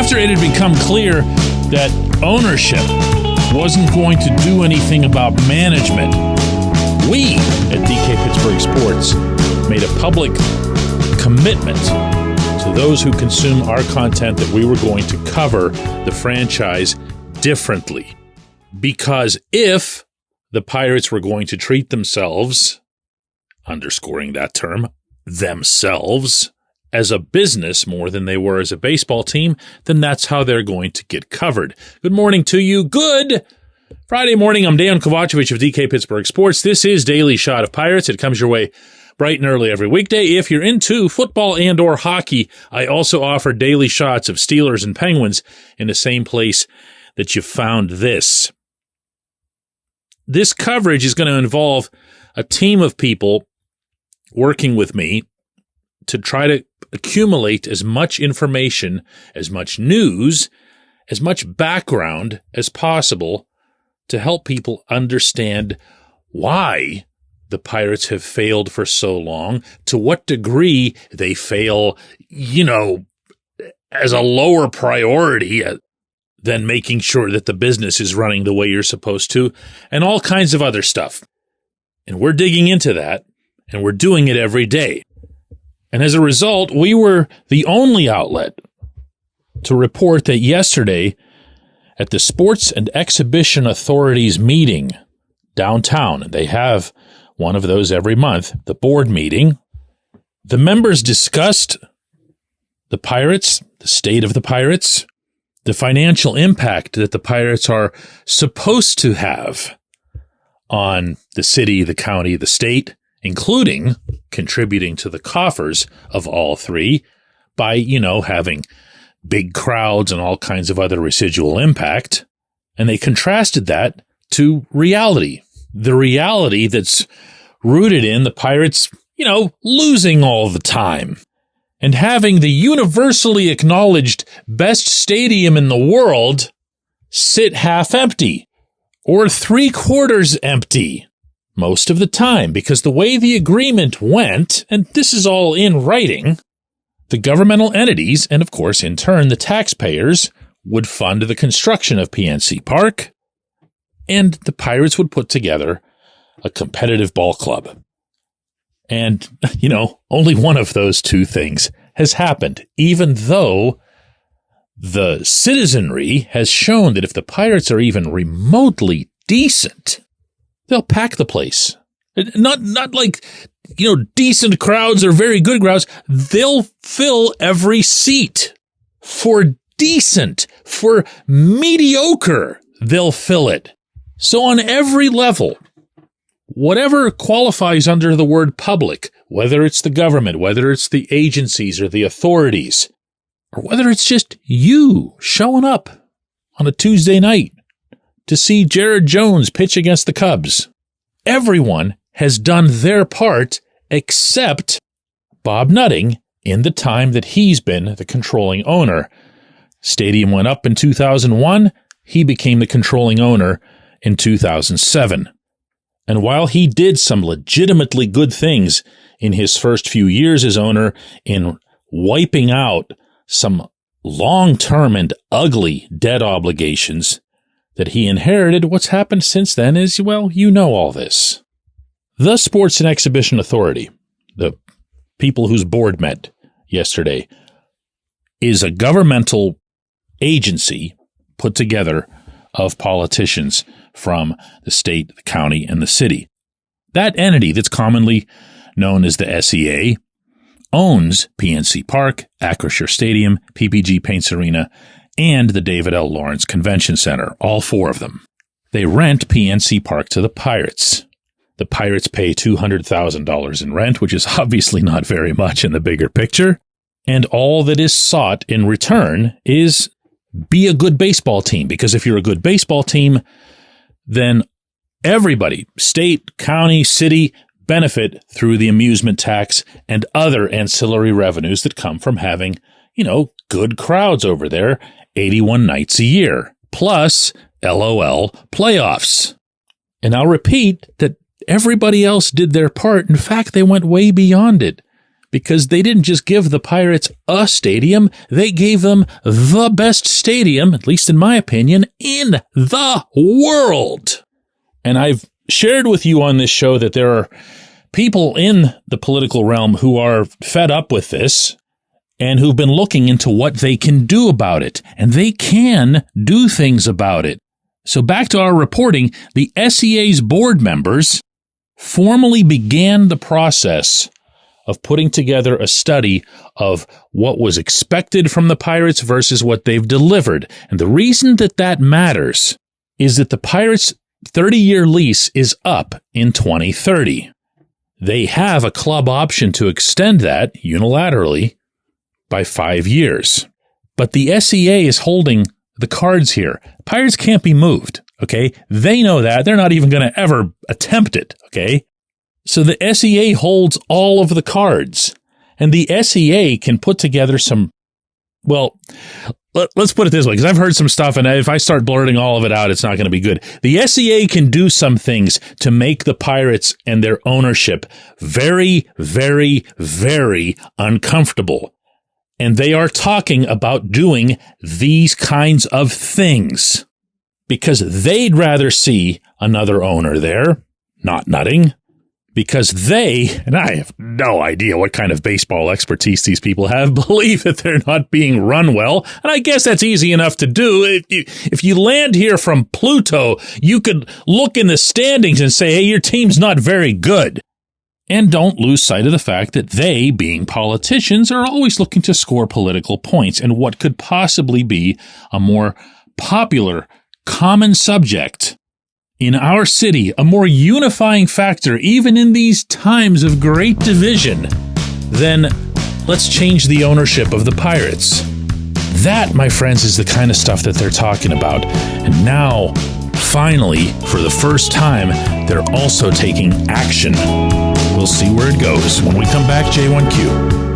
after it had become clear that ownership wasn't going to do anything about management, we at DK Pittsburgh Sports made a public commitment to those who consume our content that we were going to cover the franchise differently. Because if the Pirates were going to treat themselves, underscoring that term, themselves, as a business more than they were as a baseball team, then that's how they're going to get covered. Good morning to you. Good Friday morning. I'm Dejan Kovacevic of DK Pittsburgh Sports. This is Daily Shot of Pirates. It comes your way bright and early every weekday. If you're into football and or hockey, I also offer daily shots of Steelers and Penguins in the same place that you found this. This coverage is going to involve a team of people working with me to try to accumulate as much information, as much news, as much background as possible to help people understand why the Pirates have failed for so long, to what degree they fail, as a lower priority than making sure that the business is running the way you're supposed to, and all kinds of other stuff. And we're digging into that, and we're doing it every day. And as a result, we were the only outlet to report that yesterday at the Sports and Exhibition Authority's meeting downtown, they have one of those every month, the board meeting, the members discussed the Pirates, the state of the Pirates, the financial impact that the Pirates are supposed to have on the city, the county, the state, including contributing to the coffers of all three by, having big crowds and all kinds of other residual impact. And they contrasted that to reality, the reality that's rooted in the Pirates, losing all the time and having the universally acknowledged best stadium in the world sit half empty or 3/4 empty most of the time, because the way the agreement went, and this is all in writing, the governmental entities, and of course, in turn, the taxpayers, would fund the construction of PNC Park, and the Pirates would put together a competitive ball club. And, only one of those two things has happened, even though the citizenry has shown that if the Pirates are even remotely decent, they'll pack the place. Not like, decent crowds or very good crowds. They'll fill every seat. For decent, for mediocre, they'll fill it. So on every level, whatever qualifies under the word public, whether it's the government, whether it's the agencies or the authorities, or whether it's just you showing up on a Tuesday night to see Jared Jones pitch against the Cubs, everyone has done their part except Bob Nutting in the time that he's been the controlling owner. Stadium went up in 2001. He became the controlling owner in 2007. And while he did some legitimately good things in his first few years as owner in wiping out some long-term and ugly debt obligations that he inherited, what's happened since then is, all this. The Sports and Exhibition Authority, the people whose board met yesterday, is a governmental agency put together of politicians from the state, the county, and the city. That entity that's commonly known as the SEA owns PNC Park, Acrisure Stadium, PPG Paints Arena, and the David L. Lawrence Convention Center, all four of them. They rent PNC Park to the Pirates. The Pirates pay $200,000 in rent, which is obviously not very much in the bigger picture, and all that is sought in return is be a good baseball team, because if you're a good baseball team, then everybody, state, county, city, benefit through the amusement tax and other ancillary revenues that come from having, good crowds over there 81 nights a year, plus LOL playoffs. And I'll repeat that everybody else did their part. In fact, they went way beyond it. because they didn't just give the Pirates a stadium, they gave them the best stadium, at least in my opinion, in the world. And I've shared with you on this show that there are people in the political realm who are fed up with this and who've been looking into what they can do about it. And they can do things about it. So back to our reporting, the SEA's board members formally began the process of putting together a study of what was expected from the Pirates versus what they've delivered. And the reason that that matters is that the Pirates' 30-year lease is up in 2030. They have a club option to extend that unilaterally by 5 years. But the SEA is holding the cards here. Pirates can't be moved, okay? They know that. They're not even going to ever attempt it, okay? So the SEA holds all of the cards, and the SEA can put together some, well, let's put it this way, because I've heard some stuff, and if I start blurting all of it out, it's not going to be good. The SEA can do some things to make the Pirates and their ownership very, very, very uncomfortable. And they are talking about doing these kinds of things because they'd rather see another owner there, not Nutting. Because they, and I have no idea what kind of baseball expertise these people have, believe that they're not being run well. And I guess that's easy enough to do. If you land here from Pluto, you could look in the standings and say, hey, your team's not very good. And don't lose sight of the fact that they, being politicians, are always looking to score political points. And what could possibly be a more popular, common subject in our city, a more unifying factor, even in these times of great division, then let's change the ownership of the Pirates. That, my friends, is the kind of stuff that they're talking about. And now, finally, for the first time, they're also taking action. We'll see where it goes when we come back, J1Q.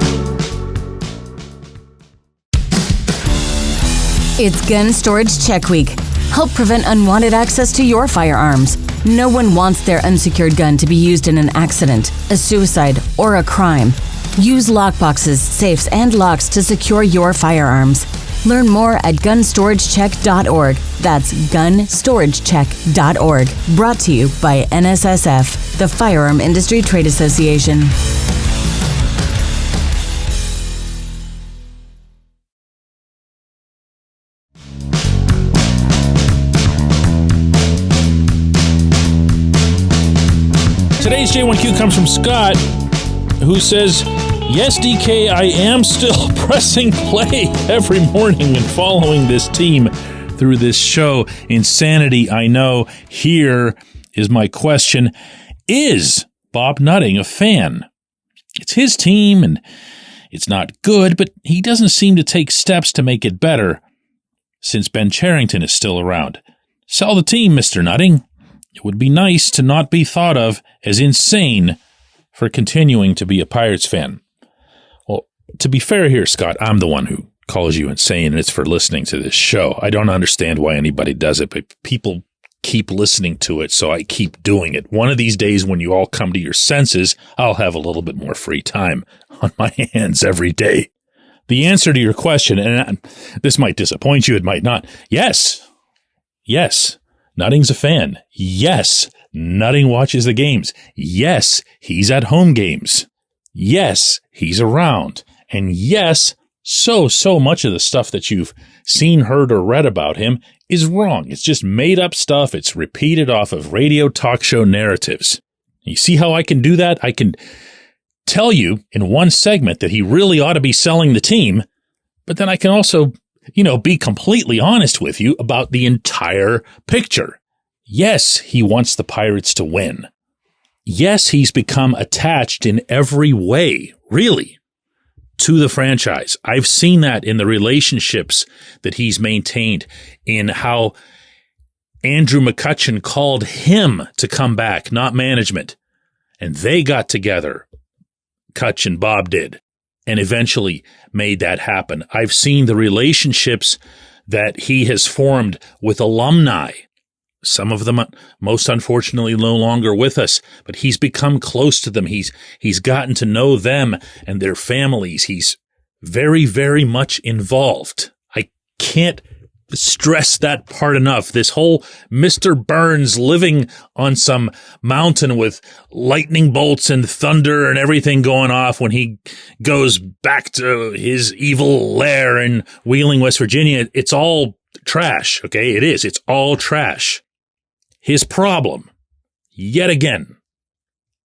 It's Gun Storage Check Week. Help prevent unwanted access to your firearms. No one wants their unsecured gun to be used in an accident, a suicide, or a crime. Use lockboxes, safes, and locks to secure your firearms. Learn more at gunstoragechek.org. That's gunstoragechek.org. Brought to you by NSSF, the Firearm Industry Trade Association. Today's J1Q comes from Scott, who says, yes, DK, I am still pressing play every morning and following this team through this show. Insanity, I know. Here is my question. Is Bob Nutting a fan? It's his team, and it's not good, but he doesn't seem to take steps to make it better since Ben Cherington is still around. Sell the team, Mr. Nutting. It would be nice to not be thought of as insane for continuing to be a Pirates fan. Well, to be fair here, Scott, I'm the one who calls you insane, and it's for listening to this show. I don't understand why anybody does it, but people keep listening to it, so I keep doing it. One of these days when you all come to your senses, I'll have a little bit more free time on my hands every day. The answer to your question, and this might disappoint you, it might not. Yes. Nutting's a fan. Yes, Nutting watches the games. Yes, he's at home games. Yes, he's around. And yes, so much of the stuff that you've seen, heard, or read about him is wrong. It's just made up stuff. It's repeated off of radio talk show narratives. You see how I can do that? I can tell you in one segment that he really ought to be selling the team, but then I can also be completely honest with you about the entire picture. Yes, he wants the Pirates to win. Yes, he's become attached in every way, really, to the franchise. I've seen that in the relationships that he's maintained, in how Andrew McCutchen called him to come back, not management. And they got together, Kutch and Bob did, and eventually made that happen. I've seen the relationships that he has formed with alumni Some of them, most unfortunately, no longer with us, but he's become close to them. He's gotten to know them and their families. He's very, very much involved. I can't stress that part enough. This whole Mr. Burns living on some mountain with lightning bolts and thunder and everything going off when he goes back to his evil lair in Wheeling, West Virginia. It's all trash. Okay. It is. It's all trash. His problem, yet again,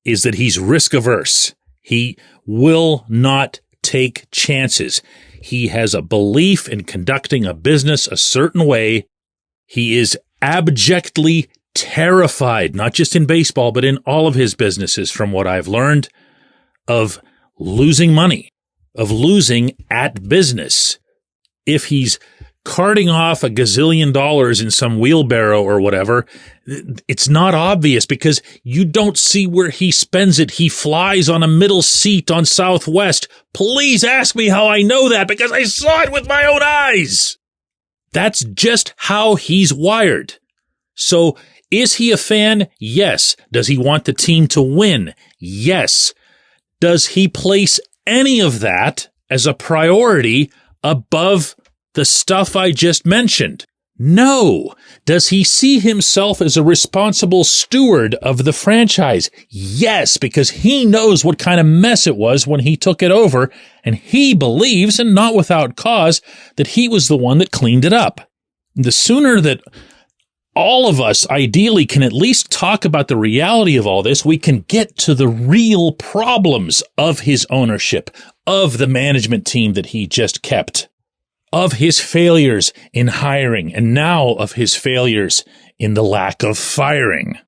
is that he's risk averse. He will not take chances. He has a belief in conducting a business a certain way. He is abjectly terrified, not just in baseball, but in all of his businesses, from what I've learned, of losing money, of losing at business. If he's carting off $1 gazillion in some wheelbarrow or whatever, it's not obvious because you don't see where he spends it. He flies on a middle seat on Southwest. Please ask me how I know that, because I saw it with my own eyes. That's just how he's wired. So is he a fan? Yes. Does he want the team to win? Yes. Does he place any of that as a priority above the stuff I just mentioned? No. Does he see himself as a responsible steward of the franchise? Yes, because he knows what kind of mess it was when he took it over, and he believes, and not without cause, that he was the one that cleaned it up. The sooner that all of us ideally can at least talk about the reality of all this, we can get to the real problems of his ownership, of the management team that he just kept, of his failures in hiring, and now of his failures in the lack of firing,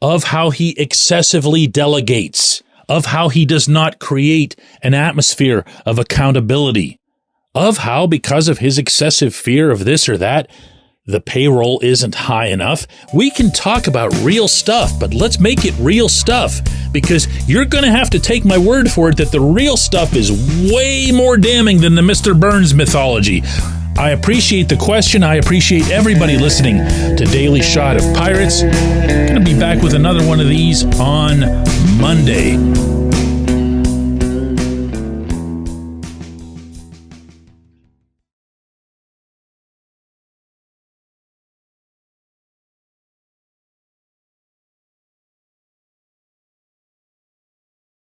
of how he excessively delegates, of how he does not create an atmosphere of accountability, of how, because of his excessive fear of this or that, the payroll isn't high enough. We can talk about real stuff, but let's make it real stuff, because you're going to have to take my word for it that the real stuff is way more damning than the Mr. Burns mythology. I appreciate the question. I appreciate everybody listening to Daily Shot of Pirates. Going to be back with another one of these on Monday.